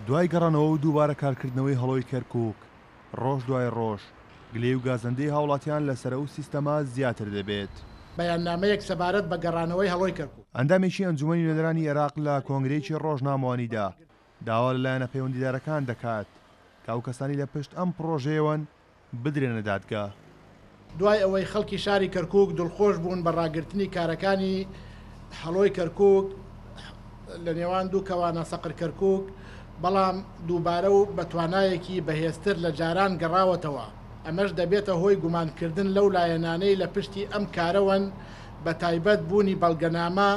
دوای گەڕانەوە و دووبارە کارکردنەوەی هەڵۆی کەرکووک ڕۆژ دوای ڕۆژ گلێ و گازەندەی هاوڵاتیان لەسەر ئەو سیستەما زیاتر دەبێت. بەیاننامەیەک سەبارەت بە گەڕانەوەی هەڵۆی کەرکووک. ئەندامێکی ئەنجومەنی نوێنەرانی عێراق لە کۆنگرەیەکی ڕۆژنامەوانیدا داوا لەلایەنە پەیوەندیدارەکان دەکات کە ئەو کەسانی لە پشت ئەم پرۆژەیەوەن بدرێنە دادگا. دوای ئەوەی خەڵکی شاری کەرکووک دڵخۆش بوون بە ڕاگررتنی کارەکانی هەڵۆی کەرکووک لە نێوان دوو کەوانە سەقر کەرکووک، بەڵام دووبارە و بە توانایەکی بەهێزتر لە جاران گەڕاوەتەوە. ئەمەش دەبێتە هۆی گومانکردن لەو لایەنانەی لە پشتی ئەم کارەوەن بە تایبەت بوونی بەڵگەنامە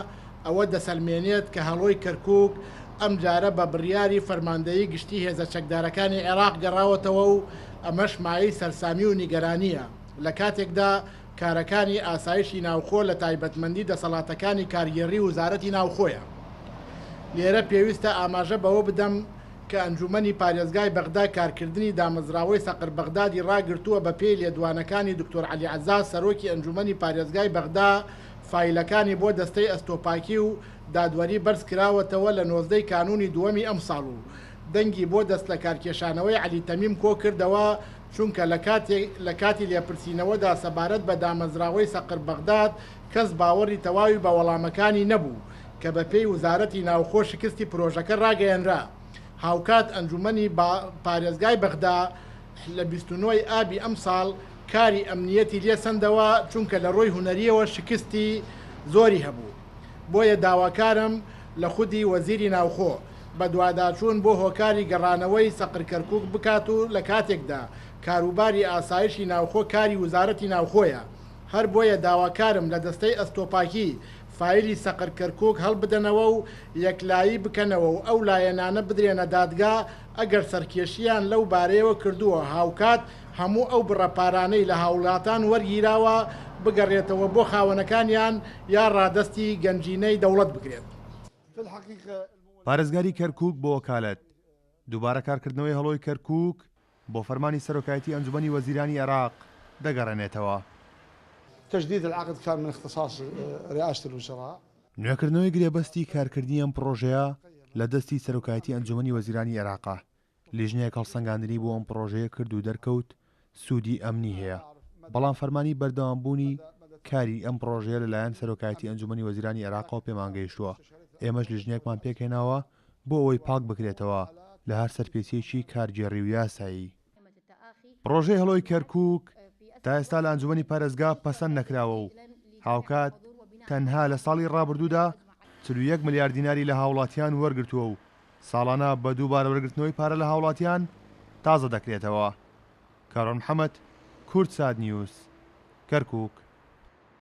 ئەوە دەسەلمێنێت کە هەڵۆی کەرکووک ئەم جارە بە بڕیاری فەرماندەیی گشتی هێزە چەکدارەکانی عێراق گەڕاوەتەوە و ئەمەش مایەی سەرسامی و نیگەرانیە لە کاتێکدا کارەکانی ئاسایشی ناوخۆ لە تایبەتمەندی دەسەڵاتەکانی کارگێڕی وزارەتی ناوخۆیە. لێرە پێویستە ئاماژە بەوە بدەم کە ئەنجومەنی پارێزگای بەغدا کارکردنی دامەزراوەی سەقر بەغدادی ڕاگرتووە بە پێی لێدوانەکانی دکتۆر عەلی عەزاز سەرۆکی ئەنجومەنی پارێزگای بەغدا فایلەکانی بۆ دەستەی ئەستۆپاکی و دادوەری بەرز کراوەتەوە لە 19 کانونی دووەمی ئەم ساڵ و دەنگی بۆ دەست لە کارکێشانەوەی عەلی تەمیم کۆ کردەوە چونکە لە کاتی لێپرسینەوەدا سەبارەت بە دامەزراوەی سەقر بەغداد کەس باوەڕی تەواوی بە وەڵامەکانی نەبوو کە بە پێی وزارەتی ناوخۆ شکستی پرۆژەکە ڕاگەیەنرا. هاوکات ئەنجومەنی پارێزگای بەغدا لە 29 ئابی ئەم ساڵ کاری ئەمنیەتی لێ سندەوە چونکە لە ڕۆی هونەریەوە شکستی زۆری هەبوو. بۆیە داواکارم لە خودی وەزیری ناوخۆ بە دوواداچوون بۆ هۆکاری گەڕانەوەی سەقر کەرکووک بکات و لە کاتێکدا کاروباری ئاسایشی ناوخۆ کاری وزارەتی ناوخۆیە. هەر بۆیە داواکارم لە دەستەی ئەستۆپاکی فایلی سەقر کەرکووک هەڵبدەنەوە و یەکلایی بکەنەوە و ئەو لایەنانە بدرێنە دادگا ئەگەر سەرکێشیان لەو بارەیەوە کردووە هاوکات هەموو ئەو بڕەپارانەی لە هاوڵاتان وەرگیراوە بگەڕێتەوە بۆ خاوەنەکانیان یا ڕادەستی گەنجینەی دەوڵەت بکرێت. پارێزگاری کەرکووک بۆ وەکالەت دووبارە کارکردنەوەی هەڵۆی کەرکووک بۆ فەرمانی سەرۆکایەتی ئەنجومەنی وەزیرانی عێراق دەگەڕێنێتەوە. تجديد العقد كان من اختصاص رئاسة الوزراء. نوێکردنەوەی گرێبەستی کارکردنی ئەم پرۆژەیە لە دەستی سەرۆکایەتی ئەنجومەنی وەزیرانی عێراقا. لیژنەیەک هەڵسەنگاندنی بۆ ئەم پرۆژەیە کرد و دەرکەوت سوودی ئەمنی هەیە، بەڵام فەرمانی بەردەوامبوونی کاری ئەم پرۆژەیە لەلایەن سەرۆکایەتی ئەنجومەنی وەزیرانی عێراقەوە پێمانگەیشتووە. ئێمەش لیژنەیەکمان پێکهێناوە بۆ ئەوەی پاک بکرێتەوە لە هەر سەرپێچیەکی کارگێڕی و یاسایی. پرۆژەی هەڵۆی کەرکووک تا ئێستا لە ئەنجومەنی پارێزگا پەسەند نەکراوە و هاوکات تەنها لە ساڵی ڕابردوودا 41 ملیارد دیناری لە هاوڵاتیان وەرگرتووە و ساڵانە بە دووبارە وەرگرتنەوەی پارە لە هاوڵاتیان تازە دەکرێتەوە. کارۆن محەممەد، کورد ساد نیوز، کەرکووک.